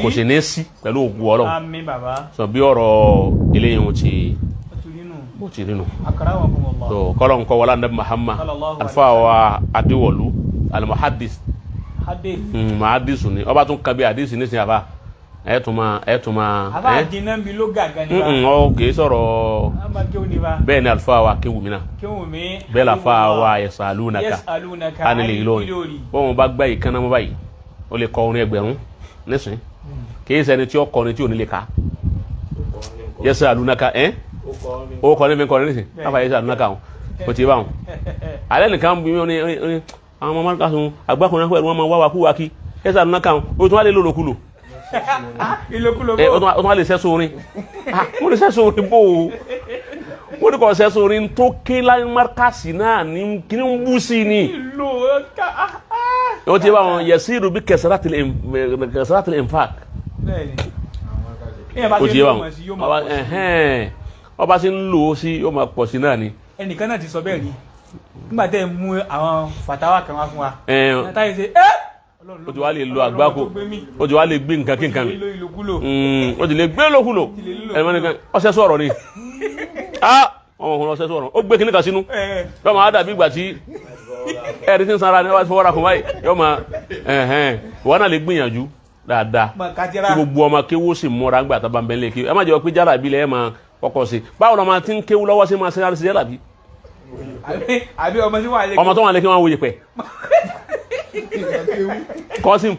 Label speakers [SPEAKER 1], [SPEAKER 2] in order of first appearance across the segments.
[SPEAKER 1] kò sì ní sí pẹ̀lú ògùn ọlọ́run
[SPEAKER 2] àmín bàbá
[SPEAKER 1] sọ bí ọ̀rọ̀ eléyìí wọn ti bó ti nínú tó kọ́lọ̀ nǹkan wọlé anabi Muhammad alfa wa adiwọlu alimuhadis mahadisu ni ọba tún kabi hadisi nísìnyí àbá ẹ tún máa
[SPEAKER 2] àbá jìnnà bí ló gàgà ní bá
[SPEAKER 1] ọ kì í sọ̀rọ̀ bẹ́ẹ̀ ni alfa wa kéwù mí náà bẹ́ẹ̀ la fa wa yasalunaka anilẹ̀ ìlọrin bọ́n bá gbá yìí kánná mọ́ báyìí ó lè kọ orin ẹgbẹ̀rún nísìnyí kì í ṣẹni tí ó kọrin tí ò ní lè ka yasalunaka ó kọ́ ní mi kọ́ ní nísìnyí káfà yasalunaka wọn kò tí ì bá wọn alẹ́ nìkan bí wọn ní àwọn ọmọ mọ́ká sun agbákùnrin pẹ̀lú wọn máa wá wa kú wa kí yasalunaka wọn ó tún wá lè lòlòkulò ó tún wá lè sẹ́sọ orin wọ́n lè sẹ́sọ orin bó o wọ́n ní kò sẹ́sọ orin tó ké láyé márkàsì náà ní kí ni ń bú sí ni ó ti bá wọn yasiru bí kẹsàrátìlẹ̀ infaq ó ti bá wọn ọba sí ń lò ó sí ó máa pọ̀ sí náà ni.
[SPEAKER 2] ẹnìkan náà ti sọ bẹ́ẹ̀ rí nígbà tẹ́ ẹ mú àwọn fàtàwà kan wá fún wa táyé ṣe
[SPEAKER 1] ó ti wá lè lo àgbákò ó ti wá lè gbé nǹkan kí nǹkan mi ó ti lè gbé lókulò ẹ̀rọ nìkan ọ̀sẹ̀ sọ̀rọ̀ ni ọmọkùnrin ọ̀sẹ̀ sọ̀rọ̀ ó gbé kíní kan sínú yọ máa dàbí ìgbà tí ẹ̀rí tí ń sanra ni wọ́n ti fọwọ́ra kùn báyìí yọ máa wọ́n náà lè gbìyànjú dáadáa kí gbogbo ọmọ kéwó sì múra gbà tá a bá ń bẹ́ lé kéwó ẹ má jẹ́ pé jálàbí lẹ́ máa kọ́kọ́ sí báwo ni ọmọ tí ń kéwú lọ́wọ́ sí máa ṣe láti ṣe jálàbí
[SPEAKER 2] àbí ọmọ tí wọ́n lè
[SPEAKER 1] ọmọ tó wà lè kí wọ́n wòye pẹ̀ kọ́sìm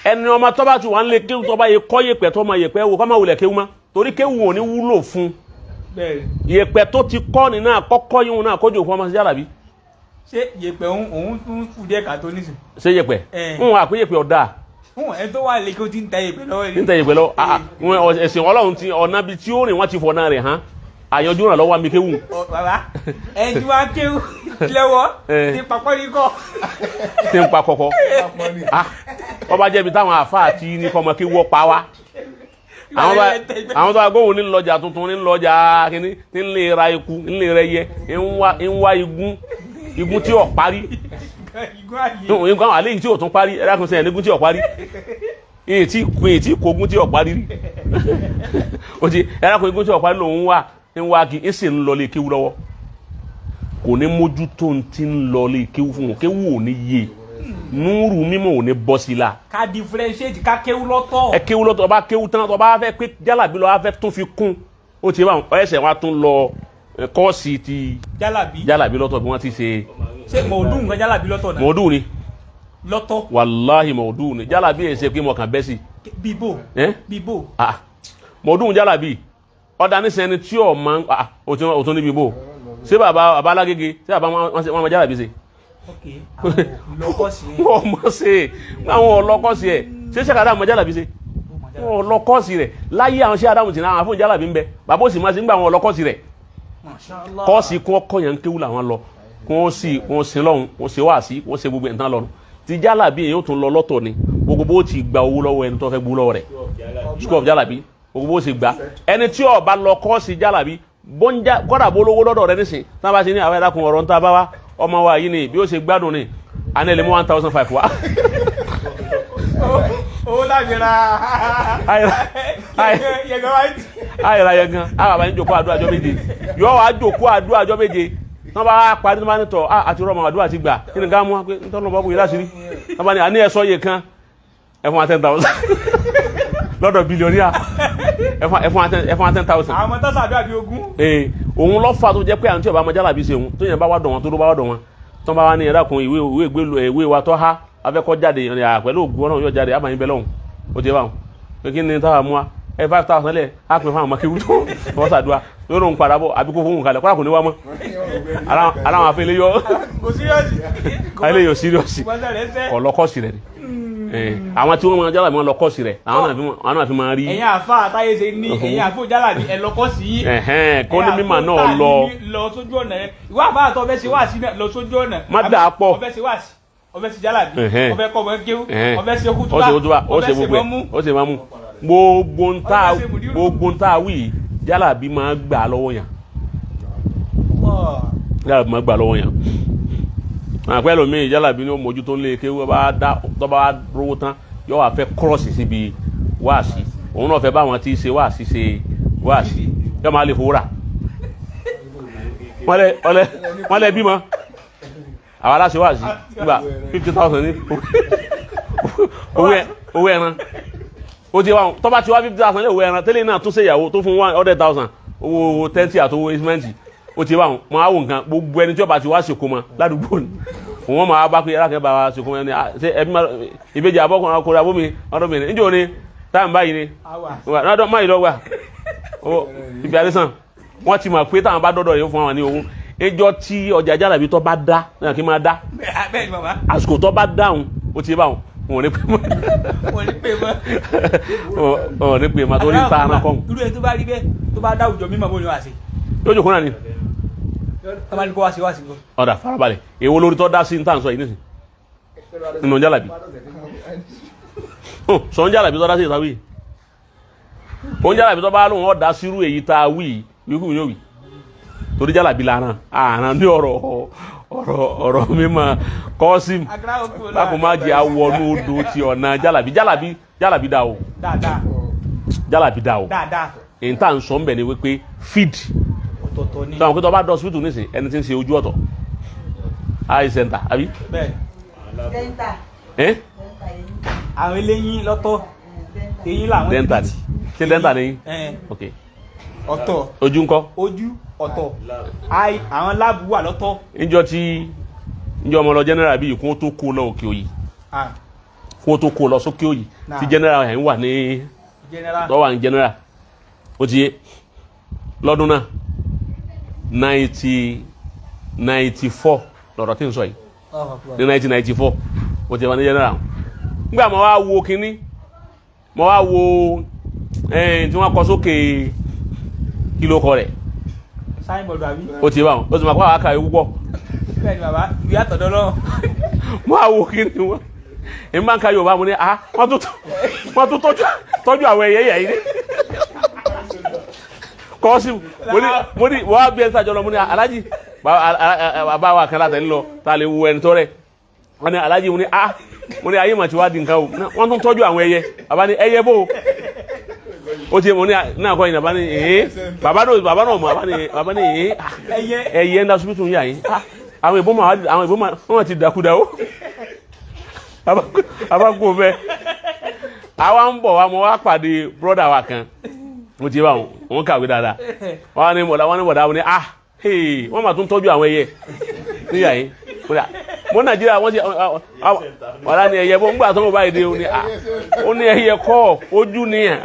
[SPEAKER 1] ẹni ọmọ tó bá ti wà ń lè kéwú tó bá yẹ kọ́ yẹ pẹ̀ tó máa yẹ pẹ́ wò kọ́ máa wulẹ̀ kéwú má torí kéwú ò ní wúlò fún yẹpẹ tó ti kọ́ ni náà kọ́kọ́ yíwọn náà kójú òkú ọmọ sí jálàbí.
[SPEAKER 2] ṣé yẹpẹ òun tún kù díẹ̀ ká tó nísìn.
[SPEAKER 1] ṣé yẹpẹ ń wà pé yẹpẹ ọ̀dà.
[SPEAKER 2] ẹ tó wà lẹ́kọ̀ọ́ tí ń ta yẹpẹ lọ́wọ́ yìí.
[SPEAKER 1] ń ta yẹpẹ lọ́wọ́ ẹ̀sìn ọlọ́run ti ọ̀nà bíi tí ó rìn wọ́n ti fọ̀ náà rẹ̀ hàn àyànjú ràn lọ́wọ́ àmì kéwù.
[SPEAKER 2] bàbá ẹ ti wá kéwù lẹ́wọ́ ti papọ̀ ní kọ́.
[SPEAKER 1] ti ń pa kọ́kọ́ ọba jẹ́bi táwọn àfáà ti ní kọ́mọ kéwù ọ̀pá wa àwọn tó agbóhùn ní lọ́jà tuntun ní lọ́jà kìíní ní lè ra eku ní lè rẹ yẹ ń wá igun tí ò parí igun àwọn àléyìn tí ò tún parí ẹ̀rọ àkùnṣe ẹ̀ nígun tí ò parí èyí tí kò gun tí ò parí rí o ti ẹ̀rọ àkùnṣe igun tí ò parí lòun wà ń wá kí ń sì ń lọ lé kéwú lọ́wọ́ kò ní mójútó ti ń lọ lé kéwú fún wọn kéwú ò ní yé núrù mímọ́ ò ní bọ́ sí la.
[SPEAKER 2] ká differentiate ká kéwú lọ́tọ̀.
[SPEAKER 1] ẹ kéwú lọ́tọ̀ ọba kéwú tán ọba fẹ́ pé jálàbí lọ fẹ́ tún fi kún ó ti bá ẹsẹ̀ wa tún lọ kọ́ọ̀sì ti jálàbí lọ́tọ̀ bí wọ́n ti ṣe.
[SPEAKER 2] ṣé mọ̀ọ́dún nǹkan jálàbí lọ́tọ̀ náà.
[SPEAKER 1] mọ̀ọ́dún ni.
[SPEAKER 2] lọ́tọ̀.
[SPEAKER 1] wàláhì mọ̀ọ́dún ni jálàbí ẹ̀ ṣe pé mo kàn bẹ́ sí.
[SPEAKER 2] bíbò. bíbò.
[SPEAKER 1] mọ̀ọ́dún jálàbí ọ̀dà nísẹ́ni tí ọ̀ máa òtún ní bíbò ṣé bàbá alágége ṣé bàbá wọn máa jálàbí ṣe wọ́n mọ̀ sí àwọn ọlọ́kọ́sí ẹ̀ ṣé ṣẹ́kàdá mọ̀ jálàbí ṣe wọ́n ọlọ́kọ́sí rẹ̀ láyé àwọn ṣé Ádámù tí náà àwọn fún jálàbí ń bẹ bàbá òsì máa ṣe ń gbà àwọn ọlọ́kọ́sí rẹ̀ kọ́ọ̀sì kún ọkọ̀ yẹn ń kéwù làwọn lọ kún ó sì wọ́n ṣe lọ́hùn wọ́n ṣe wá sí wọ́n ṣe gbogbo ìtàn lọ́rùn ti jálàbí yẹn yóò tún lọ lọ́tọ̀ ni gbogbo bó ti gba owó lọ́wọ́ ẹni tó fẹ́ gbó lọ́wọ́ rẹ̀ school of jálàbí gbogbo bó ti gbà ẹni tí ó bá lọ kọ́ọ̀sì jálàbí bọ́njá kọ́dà bó lówó lọ́dọ̀ rẹ̀ nísìn tí wọ́n bá ti ní àwọn ẹ̀dá kun ọ̀rọ̀ ń ta bá wa ọmọ wa yìí ni bí ó ṣe gbádùn ni àná ilé mú 1,500 wa.
[SPEAKER 2] owó láti ra
[SPEAKER 1] ayẹ̀rẹ̀ ayẹ̀gan àwọn àbáyé jòkó àdúrà ọjọ́ méje yọ wá jòkó àdúrà ọjọ́ méje wọ́n bá parí tó bá ní tọ̀ àti rọ́ọ̀mù àdúrà ti gbà kí ni ká mú wa pé nítorí ọ̀bọ̀ yìí láṣìírí wọ́n bá ní àní ẹ̀sọ́ yẹ kan ẹ̀fọn wa 10,000 lọ́dọ̀ bílíọ̀nìyà ẹ̀fọn wa 10,000.
[SPEAKER 2] àwọn ọmọ tó sàdúrà bí ogún.
[SPEAKER 1] òun lọ́fà tó jẹ́ pé àwọn tí ọba amajálàbí ṣe òun tó yẹn bá wà dọ̀ wọn tó bá wà dọ̀ wọn tó bá wà ní ẹ̀dá kan ìwé wa tó há afẹ́kọ́ jáde pẹ̀lú ògùn ọ̀nà yóò jáde àmàyìn bẹ́ẹ̀ lọ́hùn ó ti bá wọn pé kí ni táwa mú wa 5,000 lẹ̀ á pin fún àwọn akéwù tó wọ́n sàdúrà yóò lóun padà bọ̀ àbíkó fún òun kalẹ̀ kọ́lá kò ní wá mọ́ aláwọn afẹ́ ilé yọ síríọ̀sì ọlọ́kọ̀ọ̀sì rẹ̀ ni àwọn tí wọ́n máa jálàbí wọn lọ́kọ̀ọ̀sì rẹ̀ àwọn náà fi máa rí.
[SPEAKER 2] ẹ̀yin àfa àtàyè ṣe ní ẹ̀yin àfọ jálàbí ẹ̀ lọ́kọ̀ọ̀sì yìí.
[SPEAKER 1] kó ní mímọ̀ náà
[SPEAKER 2] lọ sójú ọ̀nà rẹ̀ ìwà àfa àtọ̀ ọbẹ̀ ṣe wá sí lọ sójú ọ̀nà.
[SPEAKER 1] má dà á pọ̀
[SPEAKER 2] ọbẹ̀ ṣe wá sí ọbẹ̀ ṣe jálàbí ọbẹ̀ kọ́ ọbẹ̀ kéwú ọbẹ̀ ṣe kútúbà ọbẹ̀ ṣe mọ́mú.
[SPEAKER 1] ó ṣe mọ́mú gbogbo ń tá wí jálàbí máa gbà lọ́wọ́ yàn. jálàbí máa gbà lọ́wọ́ yàn àpẹ́ lómi jálàbí ni ó mójú tó ń lé ké tó bá rówó tán yóò wá fẹ́ kírọ́ọ̀sì síbi wáàsí òun náà fẹ́ bá wọn tí ṣe wáàsí yóò máa lè fowó rà wọ́n lẹ bímọ àwọn aláṣẹ wáàsí nígbà 50,000 ní owó ẹran ó ti wá tó bá ti wá 50,000 ní owó ẹran tẹ́lẹ̀ náà tún ṣe ìyàwó tó fún 100,000 owó tẹ́ntì àtowó ìsímẹ́ǹtì ó ti wá wọn á wò nǹkan gbogbo ẹni tí ó bá ti wá ṣèkó mọ ládùúgbò ni wọn máa bá pé ẹlákẹ́ bá wa ṣèkó mọ ẹni ṣe ẹbí ìbejì àbọ́kùnrin ọkùnrin abómi ọdọ́bìnrin níjó ni táwọn báyìí ni lọ́dọ̀ máyì lọ́gbà ibi àdísàn wọ́n ti mọ̀ pé táwọn bá dọ́dọ̀ yóò fún àwọn ní owó ẹjọ́ tí ọjà jálàbí tó bá dá náà kí máa dá àsìkò tó bá dáhùn ó ti bá wọn ò ní pè mọ́ ò ní pè mọ́ torí ta ara kọ́
[SPEAKER 2] irú ẹ tó bá rí bẹ́ẹ̀ tó bá dá àwùjọ mímọ́ bó ni wàá ṣe
[SPEAKER 1] lójú kúnra ni
[SPEAKER 2] tọ́ba ní kó wá sí lọ.
[SPEAKER 1] ọ̀dà farabalẹ̀ èwo lórí tó dá sí ní tàǹsọ̀ yìí nísìn nínú jálàbí sọ ń jálàbí tó dá sí ìtawí ó ń jálàbí tó bá lóun ọ̀dà sírú èyí tá a wí wíkú mi yóò wí torí jálàbí lànà àrùn ní ọ̀rọ̀ mímọ́ kọ́sìm lákòó má jẹ́ àwọnú odò ti ọ̀nà jálàbí dá o jálàbí dá o èyí tá à ń sọ ń bẹ̀ ni wípé feed sọ̀rọ̀ pé tó bá dọ̀ hospital nísìn ẹni tí ń ṣe ojú ọ̀tọ̀ eye center àbí. bẹ́ẹ̀
[SPEAKER 2] àwọn eléyín lọ́tọ̀ eyín làwọn
[SPEAKER 1] dẹ́ntà ni ṣé dẹ́ntà ni ok
[SPEAKER 2] ọ̀tọ̀
[SPEAKER 1] ojú ńkọ́
[SPEAKER 2] ojú ọ̀tọ̀ àwọn láàbù wà lọ́tọ̀.
[SPEAKER 1] níjọ́ ọmọ lọ general bíi kún tó kó lọ òkè òyì kún tó kó lọ sókè òyì tí general ẹ̀ ń wà ní tó wà ní general ó ti yé lọ́dún náà 1994 lọ́rọ̀ tí ń sọ yìí ní 1994 ó ti wà ní general nígbà mo wá wo kínní mo wá wo tí wọ́n kọ sókè kílò kọ rẹ̀ ó ti bá wọn ó sì máa kọ́ àwọn akáyọ̀ púpọ̀
[SPEAKER 2] bẹ́ẹ̀ ni bàbá ìwé àtọ̀dọ́ lọ́wọ́
[SPEAKER 1] mo wá wo kínní wọn èmi máa ń ka Yorùbá mo ní wọ́n tún tọ́jú àwọn ẹ̀yẹ yẹ̀ yìí kọ́sí mo ní wọ́n á bí ẹni sájọ́ lọ mo ní alájì bàbá wa kan látẹ̀ ńlọ tá a lè wo ẹni tó rẹ̀ wọ́n ní alájì mo ní ayé màtí wá di nǹkan o wọ́n tún tọ́jú àwọn ẹyẹ bàbá ní ẹyẹ bò ó ti mo ní náà kọ́ yìí bàbá ní bàbá náà mọ̀ bàbá ní ẹyẹ ń da súbítù yà yín àwọn ìbò wọn ti dàkúdà ó bàbá kú fẹ́ àwa ń bọ̀ wa mo wá pàdé brọ́dà wa kan mo ti bá wọn kàwé dáadáa wọn ní bọ̀dá wọn ní wọ́n máa tún tọ́jú àwọn ẹyẹ níyà yìí mo Nàìjíríà wọ́n ti ọ̀la ni ẹyẹ bó ń gbà tó mo báyìí dé ó ní ẹyẹ kọ́ ojú nìyẹn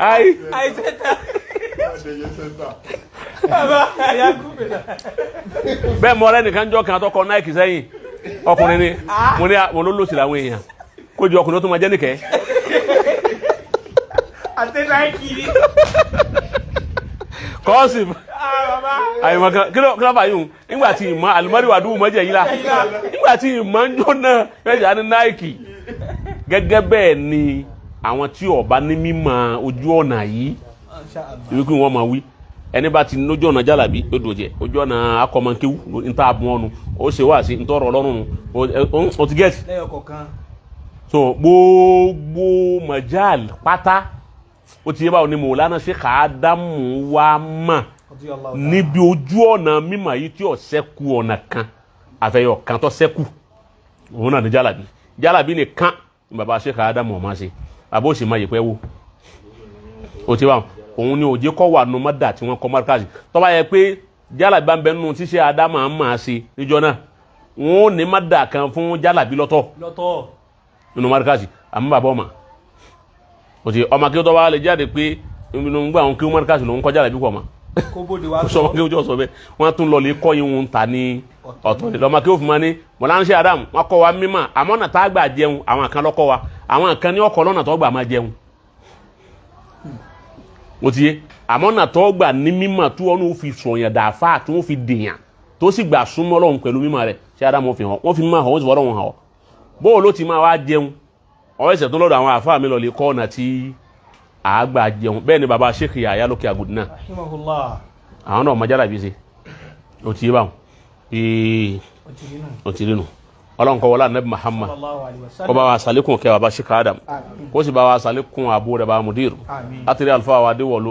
[SPEAKER 1] bẹ́ẹ̀ mọ ọ̀rẹ́ nìkan jọ kan tó kọ Nike sẹ́yìn ọkùnrin ni mo ló lòsì làwọn èèyàn kó ju ọkùnrin tó máa jẹ́ nìkẹ́
[SPEAKER 2] àti Nike ni
[SPEAKER 1] kọ́ọ̀sì àyìnbọn kí ló fà yìí nígbà tí ìmọ̀ àlùmọ́ríwá dùn mọ́jẹ̀ yìí la nígbà tí ìmọ̀ ń jóná mẹ́jà ní Nike gẹ́gẹ́ bẹ́ẹ̀ ni àwọn tí ọba ní mímọ̀ ojú ọ̀nà yìí ìwé kí wọ́n máa wí ẹni bá ti lójú ọ̀nà jálàbí ó dòjẹ́ ojú ọ̀nà akọ̀mọ̀kéwù níta àbùn ọ̀nù ó ṣe wá sí ntọ́rọ̀ ọlọ́run ó ti gẹ̀ẹ́sì so gbogbo majal pátá ó ti yé báwo ni Mọ̀lánà Sheikh Ádámù wa mà níbi ojú ọ̀nà mímọ̀ yìí tí ó ṣẹ́kù ọ̀nà kan àfẹ́yọ̀ kan tó ṣẹ́kù òun náà ní jálàbí nìkan ní bàbá Sheikh Ádámù ọ̀ma ṣe àbó ṣe máa yẹ pẹ́ wò ó ti báwo òun ni òjé kọ́ wà nù mọ́dà tí wọ́n kọ́ márkàsì tó bá yẹ pé jálàbí bá ń bẹ nínú tí Sheikh Ádámù máa ṣe níjọ́ náà wọn ò ní mọ́dà kan fún jálàbí lọ́tọ̀ nínú márkàsì àmọ́ bàbá ọ̀ma òtí ọmọ kí ó tọ́ wá lè jáde pé inú gbà wọn kí ó mọ́ríkàsì lòun kọjá lẹ́bí pọ̀ mọ́ sọmọ kí ó jọ sọ bẹ́ẹ̀ wọ́n tún lọ lè kọ́ yín ta ní ọ̀tọ̀ ní lọ́mọ kí ó fún ma ní Mọ̀lánà Sheikh Ádámù wọ́n kọ́ wa mímọ̀ àmọ́ ọ̀nà tá a gbà jẹun àwọn kan lọ́kọ́ wa àwọn kan ní ọkọ̀ lọ́nà tó gbà máa jẹun ó ti yé àmọ́ ọ̀nà tó gbà ní mímọ̀ tí wọ́n fi sọ̀yàn dàáfà tí wọ́n fi dèèyàn tó sì gbà súnmọ́ Ọlọ́run pẹ̀lú mímọ̀ rẹ̀ Sheikh Ádámù wọ́n fi mímọ̀ hàn wọ́n sì fọ́rọ̀ wọn hàn bóò ló ti máa wá jẹun ọ̀rọ̀ ìṣẹ̀ tó lọ́dọ̀ àwọn àfáà mi lọ lè kọ́ ọ̀nà tí àgbà jẹun bẹ́ẹ̀ ni bàbá Sheikh Yahya lókè àgùdì náà àwọn náà mọ́jára bí ṣe ó ti yé báwọn ó ti rínú ọlọ́run kọ́ wọlé anabi Muhammad kó bá wa salikun kẹ́ wa bá Sheikh Adam kó sì bá wa salikun àbúrò bá mudir látìrí alfa wa adéwọlú